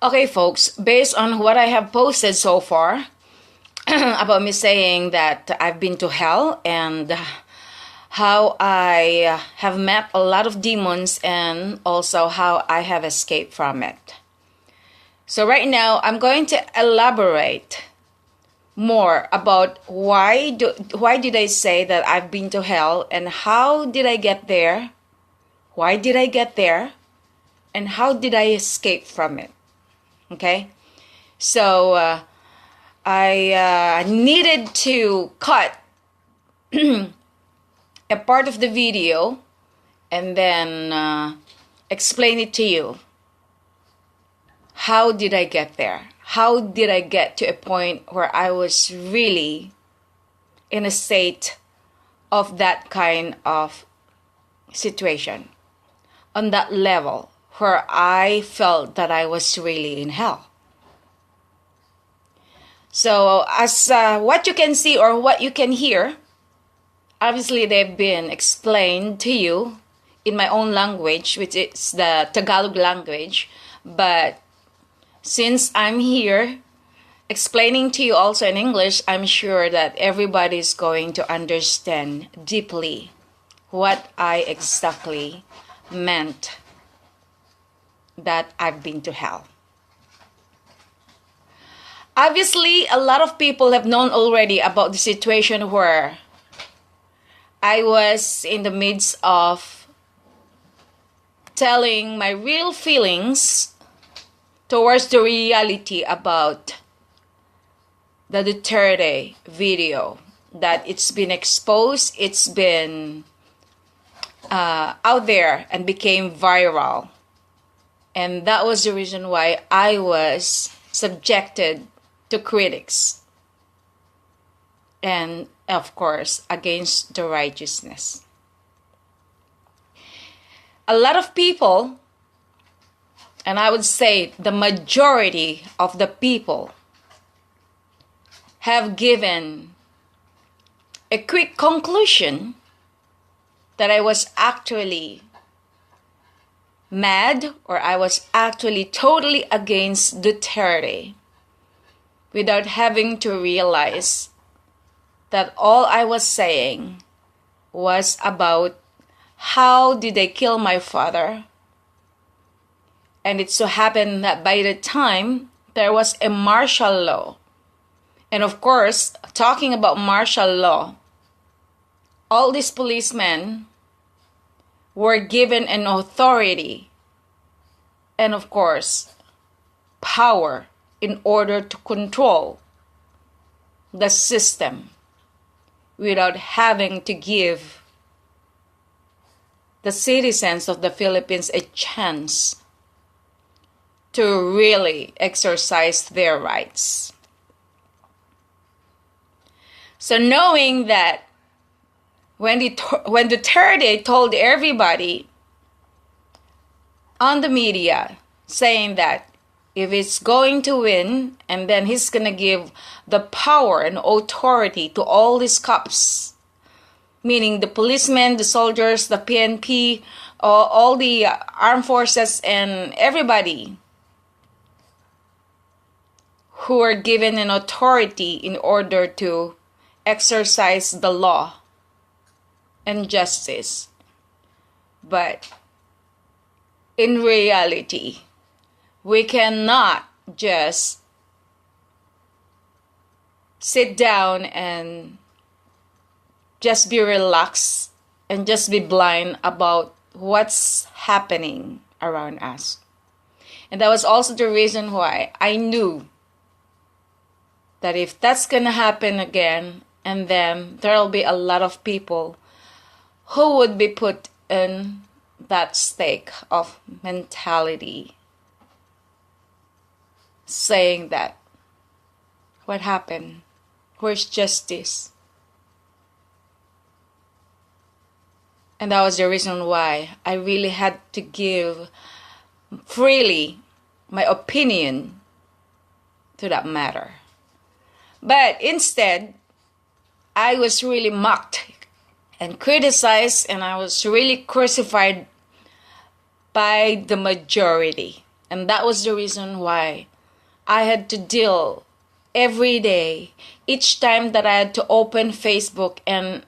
Okay, folks, based on what I have posted so far about me saying that I've been to hell and how I have met a lot of demons and also how I have escaped from it. So right now, I'm going to elaborate more about why did I say that I've been to hell and how did I get there? Why did I get there? And how did I escape from it? Okay? So I needed to cut a part of the video and then explain it to you. How did I get there? How did I get to a point where I was really in a state of that kind of situation? On that level where I felt that I was really in hell. So as what you can see or what you can hear, obviously they've been explained to you in my own language, which is the Tagalog language. But since I'm here explaining to you also in English, I'm sure that everybody's going to understand deeply what I exactly meant that I've been to hell. Obviously, a lot of people have known already about the situation where I was in the midst of telling my real feelings towards the reality about the Duterte video, that it's been exposed, it's been out there and became viral. And that was the reason why I was subjected to critics. And of course, against the righteousness. A lot of people, and I would say the majority of the people, have given a quick conclusion that I was actually mad or I was actually totally against Duterte without having to realize that all I was saying was about how did they kill my father. And it so happened that by the time there was a martial law, and of course, talking about martial law, all these policemen were given an authority and of course power in order to control the system without having to give the citizens of the Philippines a chance to really exercise their rights. So knowing that when Duterte told everybody on the media saying that if it's going to win and then he's going to give the power and authority to all these cops, meaning the policemen, the soldiers, the PNP, all the armed forces and everybody who are given an authority in order to exercise the law and justice. But in reality, we cannot just sit down and just be relaxed and just be blind about what's happening around us. And that was also the reason why I knew that if that's going to happen again, and then there'll be a lot of people who would be put in that state of mentality, saying that, what happened? Where's justice? And that was the reason why I really had to give freely my opinion to that matter. But instead, I was really mocked and criticized, and I was really crucified by the majority. And that was the reason why I had to deal every day, each time that I had to open Facebook, and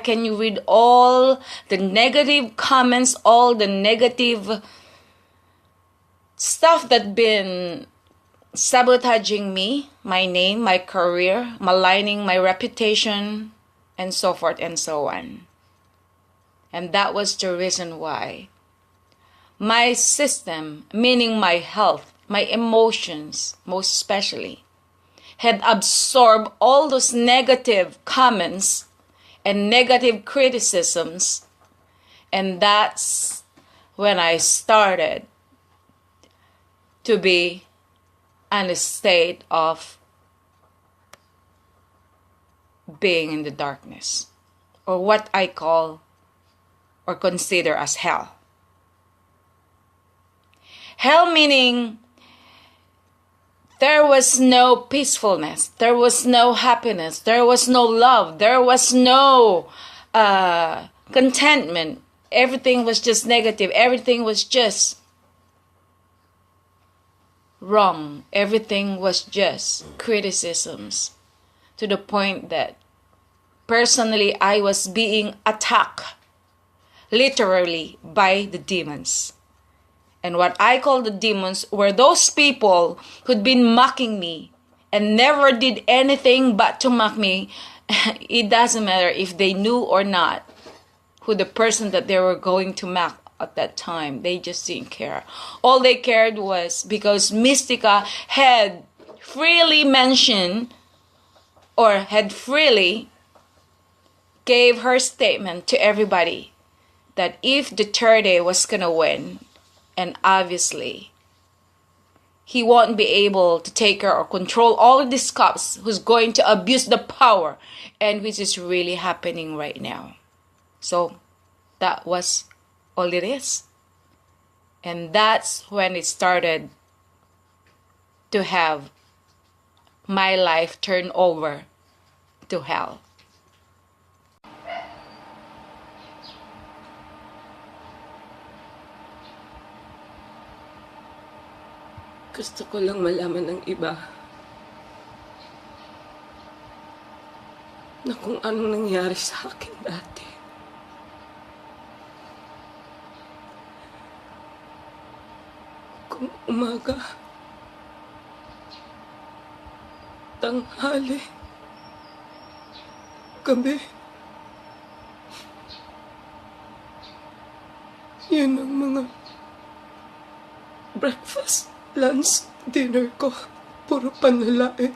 can you read all the negative comments, all the negative stuff that been sabotaging me, my name, my career, maligning my reputation, and so forth and so on. And that was the reason why my system, meaning my health, my emotions, most especially, had absorbed all those negative comments and negative criticisms. And that's when I started to be in a state of being in the darkness, or what I call or consider as hell. Hell meaning there was no peacefulness, there was no happiness, there was no love, there was no contentment. Everything was just negative. Everything was just wrong. Everything was just criticisms, to the point that personally I was being attacked literally by the demons. And what I call the demons were those people who'd been mocking me and never did anything but to mock me. It doesn't matter if they knew or not who the person that they were going to mock at that time. They just didn't care. All they cared was because Mystica had freely mentioned, or had freely gave her statement to everybody, that if Duterte was gonna win, and obviously he won't be able to take care or control all of these cops who's going to abuse the power, and which is really happening right now. So that was all it is. And that's when it started to have my life turn over to hell. Gusto ko lang malaman ng iba na kung anong nangyari sa akin dati. Kung umaga, tanghali, gabi, yun ang mga breakfast, lunch, dinner ko, puro panlalait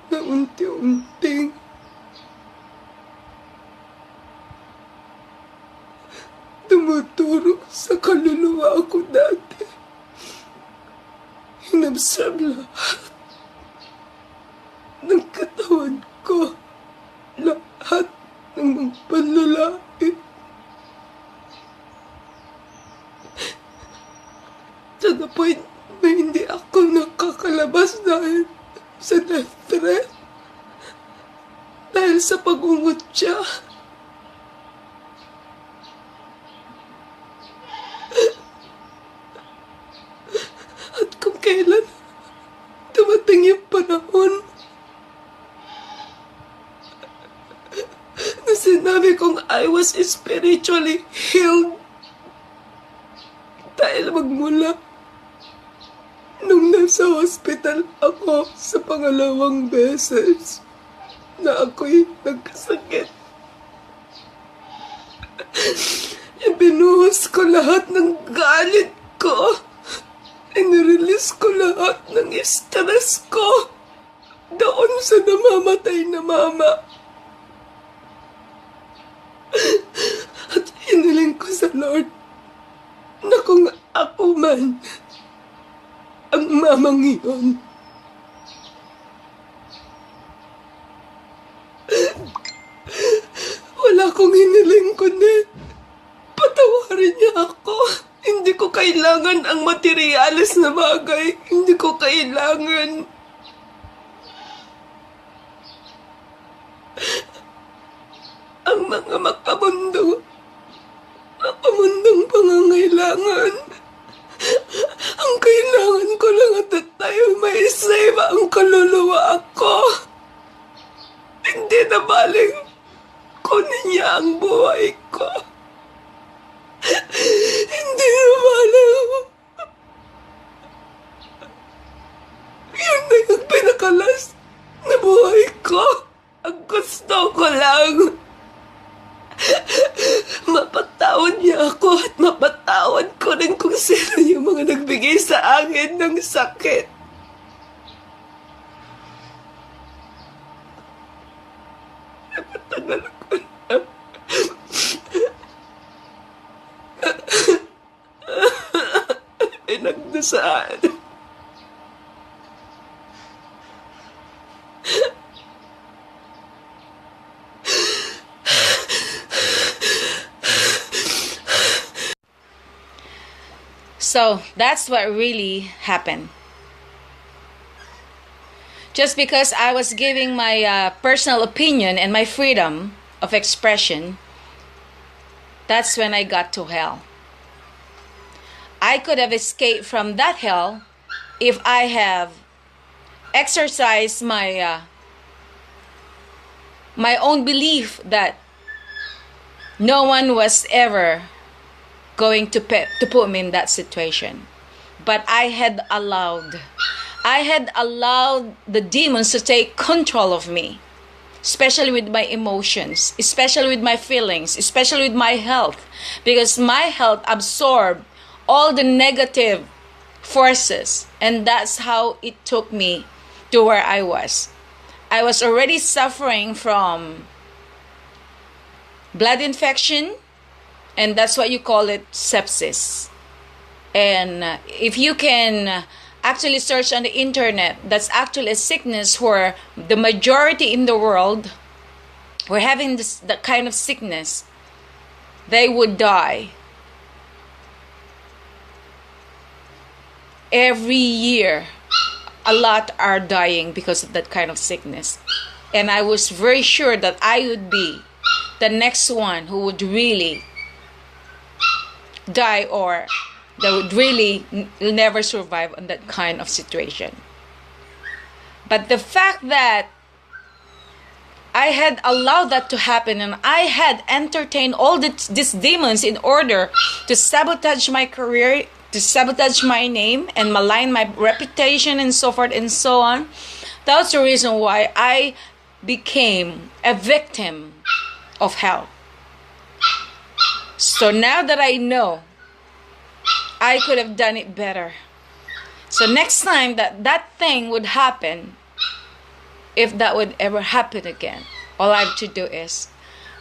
na unti-unting tumuturo sa kaluluwa ko dati. Inabsorb lahat ng katawan ko, lahat ng mga panlalait. To the point na hindi ako nakakalabas dahil sa death threat, dahil sa pag-ungutya. At kung kailan dumating yung panahon na sinabi kong I was spiritually healed, dahil magmula nung nasa hospital ako sa pangalawang beses na ako'y nagkasakit, ibinuhos ko lahat ng galit ko, inirelease ko lahat ng stress ko doon sa namamatay na mama. At hiniling ko sa Lord na kung ako man ang mamang iyon, wala akong hiniling kundi patawarin niya ako. Hindi ko kailangan ang materialis na bagay. Hindi ko kailangan ang mga makamundong pangangailangan. kailangan. Ang kailangan ko lang at that time may save ang kaluluwa ko. Hindi na baling kunin niya ang buhay ko. Hindi na baling yun na yung pinakalas na buhay ko. Ang gusto ko lang mapatawad niya ako at mapatawad ko rin kung sino yung mga nagbigay sa akin ng sakit. Napatagal ko na. Pinagdasaan. So that's what really happened. Just because I was giving my personal opinion and my freedom of expression, that's when I got to hell. I could have escaped from that hell if I have exercised my own belief that no one was ever going to put me in that situation. But I had allowed the demons to take control of me, especially with my emotions, especially with my feelings, especially with my health, because my health absorbed all the negative forces, and that's how it took me to where I was. I was already suffering from blood infection, and that's what you call it, sepsis. And if you can actually search on the internet, that's actually a sickness where the majority in the world were having that kind of sickness. They would die. Every year, a lot are dying because of that kind of sickness. And I was very sure that I would be the next one who would really die, or that would really never survive on that kind of situation. But the fact that I had allowed that to happen, and I had entertained all these demons in order to sabotage my career, to sabotage my name and malign my reputation and so forth and so on, that's the reason why I became a victim of hell. So now that I know, I could have done it better. So next time that thing would happen, if that would ever happen again, all I have to do is,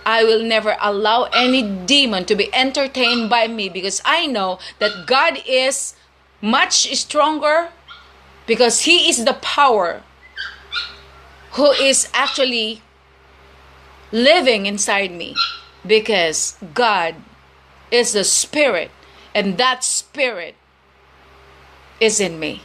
I will never allow any demon to be entertained by me, because I know that God is much stronger, because He is the power who is actually living inside me, because God is the Spirit, and that Spirit is in me.